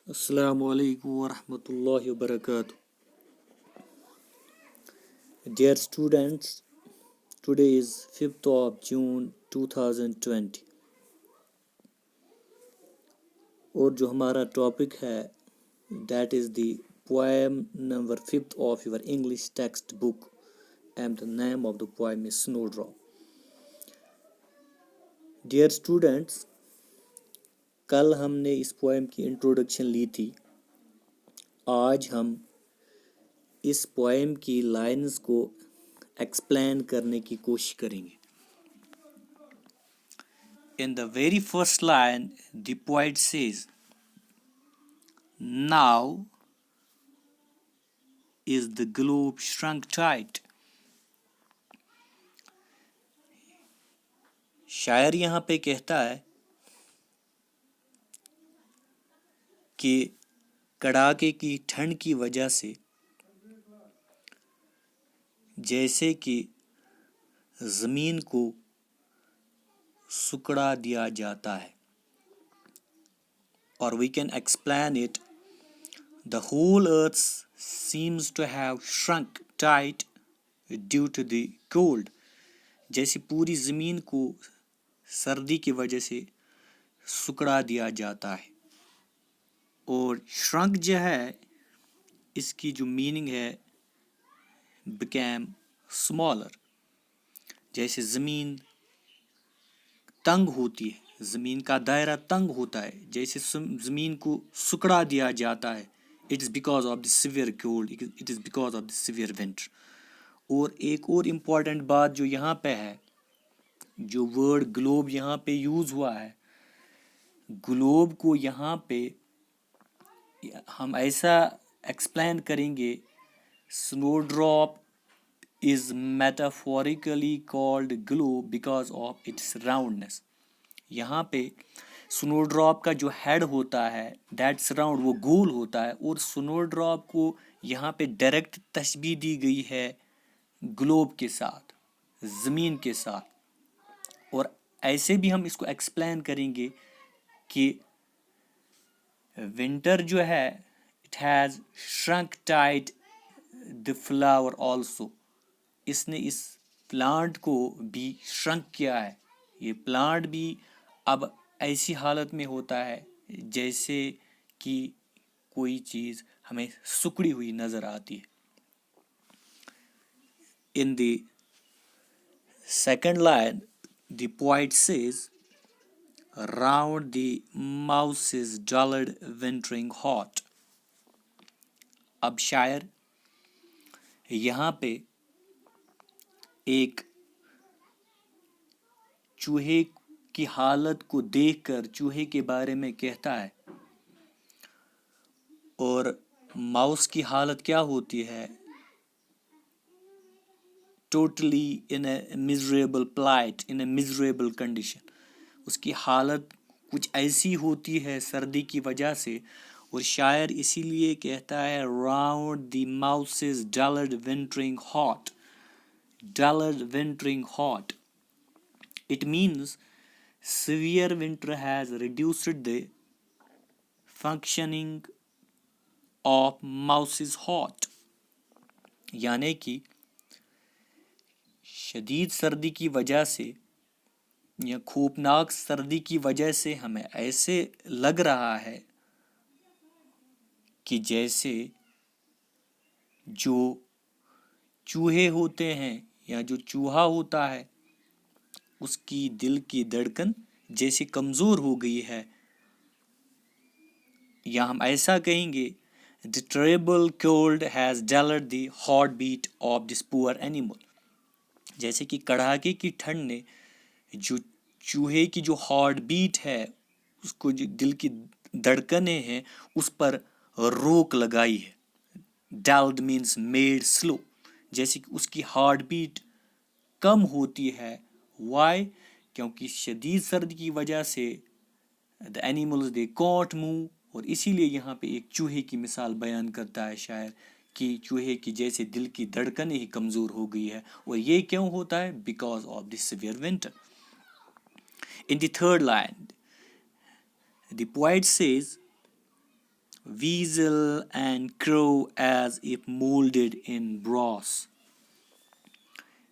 السلام علیکم ورحمۃ اللہ وبرکاتہ. Dear students, today is 5th of June 2020 اور جو ہمارا ٹاپک ہے that is the poem number 5th of your English text book and the name of the poem is Snowdrop. Dear students, کل ہم نے اس پوئم کی انٹروڈکشن لی تھی. آج ہم اس پوئم کی لائنز کو ایکسپلین کرنے کی کوشش کریں گے. In the very first line, the poet says, "Now is the globe shrunk tight." شاعر یہاں پہ کہتا ہے کہ کڑاکے کی ٹھنڈ کی وجہ سے جیسے کہ زمین کو سکڑا دیا جاتا ہے. اور we can explain it, the whole earth seems to have shrunk tight due to the cold. جیسے پوری زمین کو سردی کی وجہ سے سکڑا دیا جاتا ہے. اور shrunk جو ہے اس کی جو میننگ ہے became smaller. جیسے زمین تنگ ہوتی ہے, زمین کا دائرہ تنگ ہوتا ہے, جیسے زمین کو سکڑا دیا جاتا ہے. It is because of the severe cold, it is because of the severe winter. اور ایک اور امپورٹنٹ بات جو یہاں پہ ہے, جو ورڈ گلوب یہاں پہ یوز ہوا ہے, گلوب کو یہاں پہ ہم ایسا ایکسپلین کریں گے, سنو drop is metaphorically called globe because of its roundness. یہاں پہ سنو ڈراپ کا جو ہیڈ ہوتا ہے دیٹس راؤنڈ, وہ گول ہوتا ہے, اور سنو ڈراپ کو یہاں پہ ڈائریکٹ تشبیہ دی گئی ہے گلوب کے ساتھ, زمین کے ساتھ. اور ایسے بھی ہم اس کو ایکسپلین کریں گے کہ ونٹر جو ہے it has shrunk tight the flower also. اس نے اس پلانٹ کو بھی شرنک کیا ہے. یہ پلانٹ بھی اب ایسی حالت میں ہوتا ہے جیسے کہ کوئی چیز ہمیں سکڑی ہوئی نظر آتی ہے. In the second line, the poet says, "Round the mouse's dulled wintering hot." اب شاعر یہاں پہ ایک چوہے کی حالت کو دیکھ کر چوہے کے بارے میں کہتا ہے, اور ماؤس کی حالت کیا ہوتی ہے, totally in a miserable plight, in a miserable condition. اس کی حالت کچھ ایسی ہوتی ہے سردی کی وجہ سے, اور شاعر اسی لیے کہتا ہے round the mouse's dulled wintering hot. Dulled wintering hot, it means severe winter has reduced the functioning of mouse's heart. یعنی کہ شدید سردی کی وجہ سے یا خوفناک سردی کی وجہ سے ہمیں ایسے لگ رہا ہے کہ جیسے جو چوہے ہوتے ہیں یا جو چوہا ہوتا ہے اس کی دل کی دھڑکن جیسے کمزور ہو گئی ہے. یا ہم ایسا کہیں گے, the terrible cold has dulled the heartbeat of this poor animal. جیسے کہ کڑاکے کی ٹھنڈ نے جو چوہے کی جو ہارٹ بیٹ ہے, اس کو جو دل کی دھڑکنیں ہیں اس پر روک لگائی ہے. dulled means made slow. جیسے کہ اس کی ہارٹ بیٹ کم ہوتی ہے. why؟ کیونکہ شدید سردی کی وجہ سے the animals they can't move. اور اسی لیے یہاں پہ ایک چوہے کی مثال بیان کرتا ہے شاعر کہ چوہے کی جیسے دل کی دھڑکنیں ہی کمزور ہو گئی ہے. اور یہ کیوں ہوتا ہے؟ Because of the severe winter. In the third line, the poet says, weasel and crow as if molded in bronze.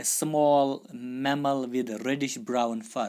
A small mammal with reddish brown fur.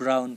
brown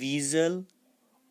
weasel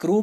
crow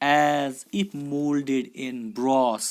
as if molded in bronze.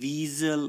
weasel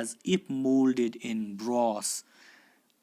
as if molded in bronze.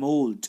mold.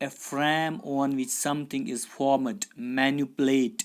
A frame on which something is formed, manipulate.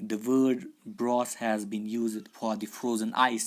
the word bros has been used for the frozen ice.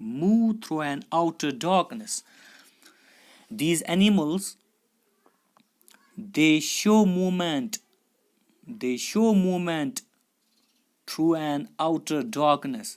move through an outer darkness. These animals, they show movement through an outer darkness.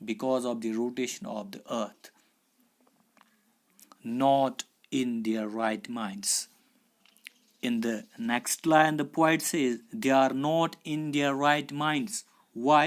because of the rotation of the earth, not in their right minds. In the next line the poet says they are not in their right minds. Why?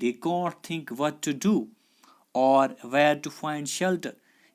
They can't think what to do or where to find shelter.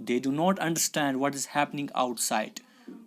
they do not understand what is happening outside.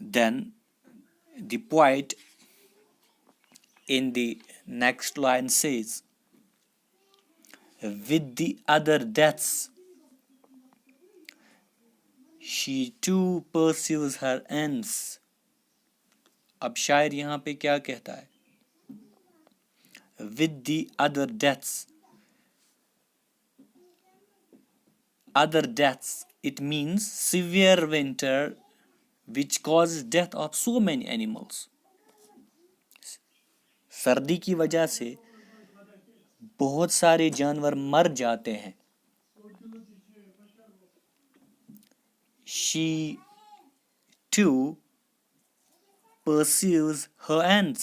Then the poet in the next line says with the other deaths she too pursues her ends. اب شاعر یہاں پہ کیا کہتا ہے؟ with the other deaths it means severe winter which causes death of so many animals. سردی کی وجہ سے بہت سارے جانور مر جاتے ہیں. she too pursues her ends.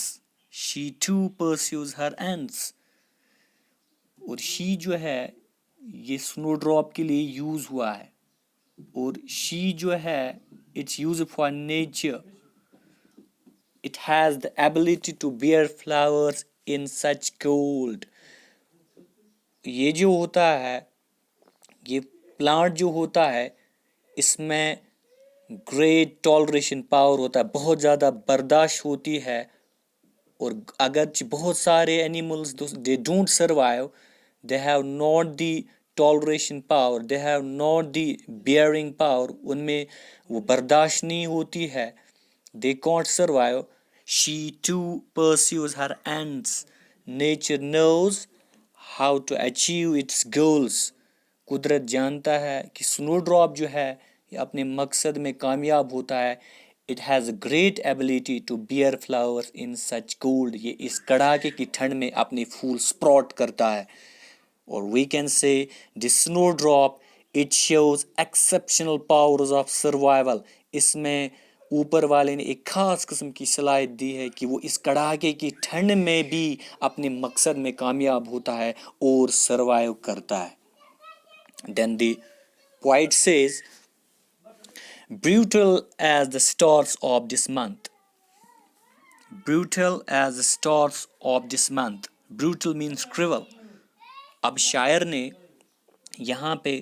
she too pursues her ends. اور she جو ہے یہ سنو ڈراپ کے لیے یوز ہوا ہے، اور she جو ہے it's used for nature. it has the ability to bear flowers in such cold. یہ جو ہوتا ہے، یہ پلانٹ جو ہوتا ہے اس میں گریٹ ٹالریشن پاور ہوتا ہے، بہت زیادہ برداشت ہوتی ہے. اور اگرچہ بہت سارے animals they don't survive, they have not the toleration power, they have not the bearing power, ان میں وہ برداشت نہیں ہوتی ہے، they can't survive. she too pursues her ends. nature knows how to achieve its goals. قدرت جانتا ہے کہ سنو ڈراپ جو ہے یہ اپنے مقصد میں کامیاب ہوتا ہے. it has a great ability to bear flowers in such cold. یہ اس کڑاکے کی ٹھنڈ میں اپنے پھول سپراٹ کرتا ہے. اور we can say the snowdrop it shows exceptional powers of survival. اس میں اوپر والے نے ایک خاص قسم کی صلاحیت دی ہے کہ وہ اس کڑاکے کی ٹھنڈ میں بھی اپنے مقصد میں کامیاب ہوتا ہے اور سروائیو کرتا ہے. Then the poet says, brutal as the stars of this month. Brutal as the stars of this month. Brutal means cruel. اب شاعر نے یہاں پہ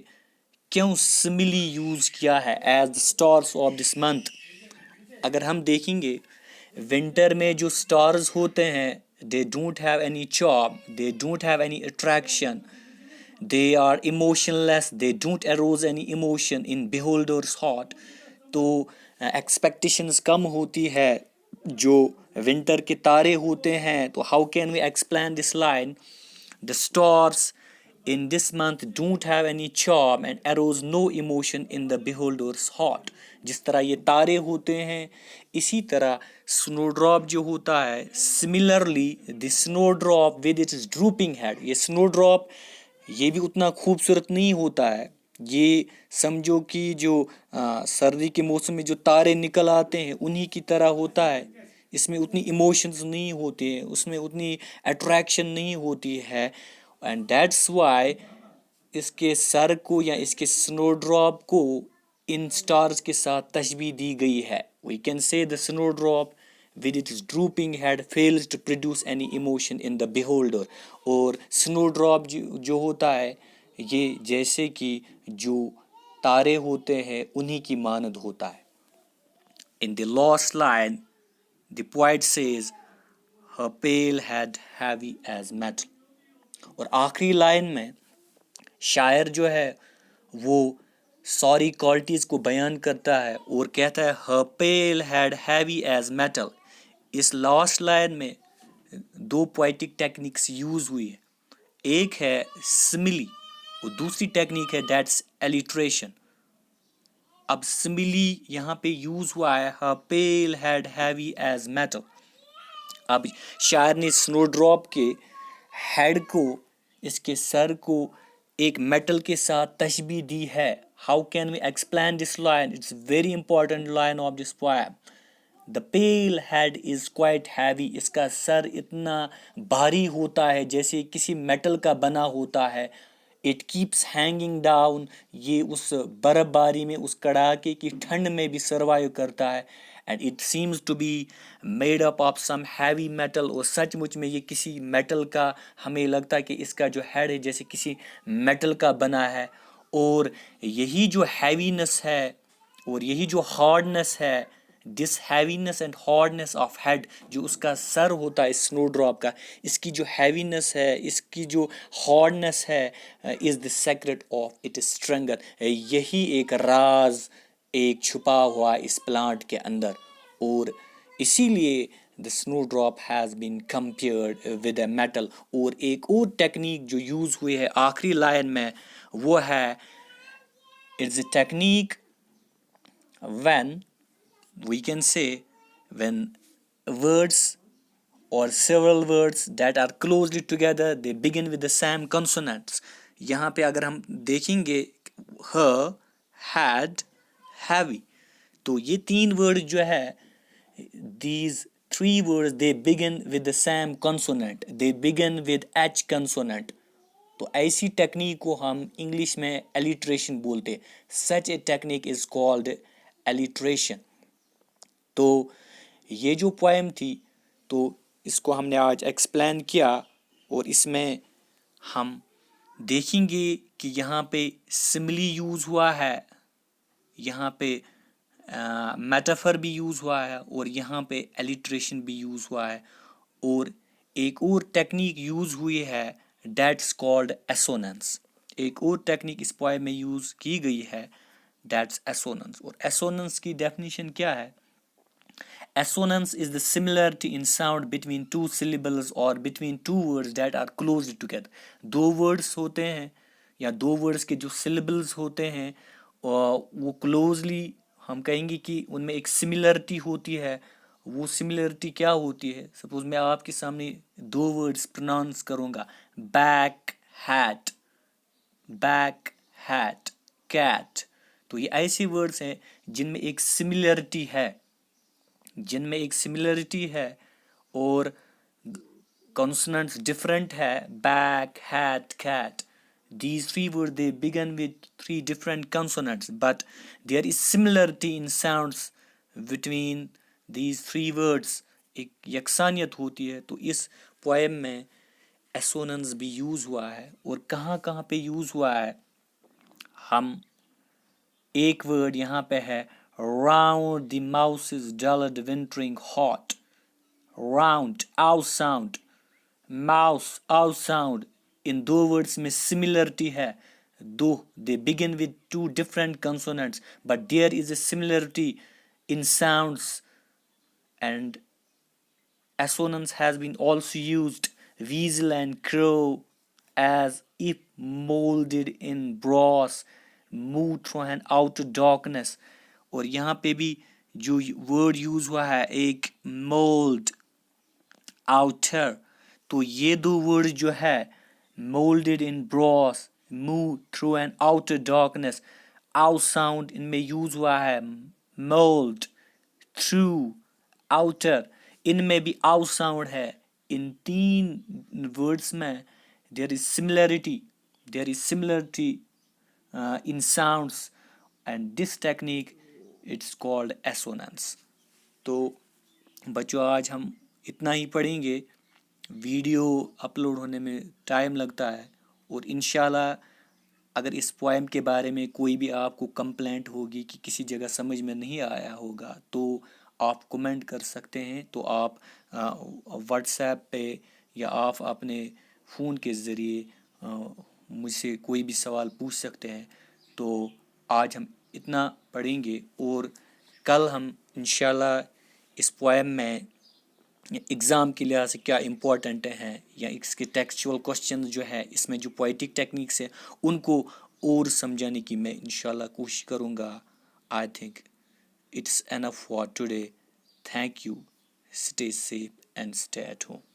کیوں سملی یوز کیا ہے as the stars of this month. اگر ہم دیکھیں گے ونٹر میں جو stars ہوتے ہیں they don't have any charm, they don't have any attraction, they are emotionless, they don't arouse any emotion in beholder's heart. تو ایکسپیکٹیشنز کم ہوتی ہے. جو ونٹر کے تارے ہوتے ہیں تو how can we explain this line? the stars in this month don't have any charm and arouse no emotion in the beholder's heart. جس طرح یہ تارے ہوتے ہیں اسی طرح سنو ڈراپ جو ہوتا ہے. similarly the snow drop with its drooping head. یہ سنو ڈراپ یہ بھی اتنا خوبصورت نہیں ہوتا ہے. یہ سمجھو کہ جو سردی کے موسم میں جو تارے نکل آتے ہیں انہی کی طرح ہوتا ہے. اس میں اتنی ایموشنز نہیں ہوتے ہیں، اس میں اتنی اٹریکشن نہیں ہوتی ہے. اینڈ دیٹس وائی اس کے سر کو یا اس کے سنو ڈراپ کو ان سٹارز کے ساتھ تشبیہ دی گئی ہے. We can see the snow drop with its drooping head fails to produce any emotion in the beholder. اور سنو ڈراپ جو ہوتا ہے یہ جیسے کہ جو تارے ہوتے ہیں انہی کی مانند ہوتا ہے. In the last line the poet says her pale head heavy as metal. اور آخری لائن میں شاعر جو ہے وہ ساری کوالٹیز کو بیان کرتا ہے اور کہتا ہے her pale head heavy as metal. اس لاسٹ لائن میں دو پوائٹک ٹیکنیکس یوز ہوئی ہے. ایک ہے سملی اور دوسری ٹیکنیک ہے دیٹس ایلیٹریشن. اب سملی یہاں پہ یوز ہوا ہے her pale head heavy as metal. اب شاعر نے سنو ڈراپ کے ہیڈ کو اس کے سر کو ایک میٹل کے ساتھ تشبیہ دی ہے. How can we explain this line? It's a very important line of this poem. The pale head is quite heavy. اس کا سر اتنا بھاری ہوتا ہے جیسے کسی میٹل کا بنا ہوتا ہے. It keeps hanging down. یہ اس برف باری میں اس کڑاکے کی ٹھنڈ میں بھی سروائیو کرتا ہے. And it seems to be made up of some heavy metal. اور سچ مچ میں یہ کسی میٹل کا ہمیں لگتا ہے کہ اس کا جو ہیڈ ہے جیسے کسی میٹل کا بنا ہے. اور یہی جو ہیوینس ہے اور یہی جو ہارڈنس ہے this heaviness and hardness of head جو اس کا سر ہوتا ہے سنو ڈراپ کا اس کی جو ہیوینس ہے اس کی جو ہارڈنس ہے is the secret of its strength. یہی ایک راز ایک چھپا ہوا اس پلانٹ کے اندر. اور اسی لیے the snowdrop has been compared with a metal. اور ایک اور ٹیکنیک جو یوز ہوئی ہے آخری لائن میں وہ ہے it's a technique when we can say when words or several words that are closely together they begin with the same consonants. یہاں پہ اگر ہم دیکھیں گے her, had, heavy تو یہ تین ورڈ جو ہے these three words they begin with the same consonant, they begin with H consonant. تو ایسی ٹیکنیک کو ہم انگلش میں alliteration بولتے. such a technique is called alliteration. تو یہ جو پوئم تھی تو اس کو ہم نے آج ایکسپلین کیا اور اس میں ہم دیکھیں گے کہ یہاں پہ سملی یوز ہوا ہے, یہاں پہ میٹافر بھی یوز ہوا ہے اور یہاں پہ ایلیٹریشن بھی یوز ہوا ہے, اور ایک اور ٹیکنیک یوز ہوئی ہے دیٹس کالڈ ایسوننس. ایک اور ٹیکنیک اس پوائم میں یوز کی گئی ہے دیٹس ایسوننس. اور ایسوننس کی ڈیفینیشن کیا ہے؟ Assonance is the similarity in sound between two syllables or between two words that are closely together. Do words ہوتے ہیں یا دو words کے جو syllables ہوتے ہیں وہ closely ہم کہیں گے کہ ان میں ایک similarity ہوتی ہے. وہ similarity کیا ہوتی ہے؟ سپوز میں آپ کے سامنے دو words pronounce کروں گا back hat, back hat, cat. تو یہ ایسے words ہیں جن میں ایک similarity ہے, جن میں ایک سملرٹی ہے اور consonants different ہے back, hat, cat. These three words they begin with three different consonants but there is similarity in sounds between these three words. ایک یکسانیت ہوتی ہے. تو اس پوئم میں ایسوننس بھی یوز ہوا ہے اور کہاں کہاں پہ یوز ہوا ہے. ہم ایک ورڈ یہاں پہ ہے round the mouse's dulled wintering hot. round, ow sound, mouse, ow sound. In do words میں similarity ہے. دو they begin with two different consonants but there is a similarity in sounds. And assonance has been also used weasel and crow as if molded in brass move through an outer darkness. اور یہاں پہ بھی جو word use ہوا ہے ایک mould, outer, تو یہ دو ورڈ جو ہے moulded in brass, move through an outer darkness, ow sound ان میں یوز ہوا ہے مولڈ, تھرو, آؤٹر, ان میں بھی آؤ ساؤنڈ ہے. ان تین ورڈس میں there is similarity, there is similarity in sounds and this technique it's called assonance. تو بچوں آج ہم اتنا ہی پڑھیں گے. ویڈیو اپلوڈ ہونے میں ٹائم لگتا ہے اور انشاءاللہ اگر اس پوائم کے بارے میں کوئی بھی آپ کو کمپلینٹ ہوگی کہ کسی جگہ سمجھ میں نہیں آیا ہوگا تو آپ کمنٹ کر سکتے ہیں. تو آپ واٹس ایپ پہ یا آپ اپنے فون کے ذریعے مجھ سے کوئی بھی سوال پوچھ سکتے ہیں. تو آج ہم اتنا پڑھیں گے اور کل ہم انشاءاللہ اس پوائم میں ایگزام کے لحاظ سے کیا امپورٹنٹ ہیں یا اس کے ٹیکسچول کوشچنز جو ہے اس میں جو پوئٹک ٹیکنیکس ہیں ان کو اور سمجھانے کی میں انشاءاللہ کوشش کروں گا. I think it's enough for today. Thank you. Stay safe and stay at home.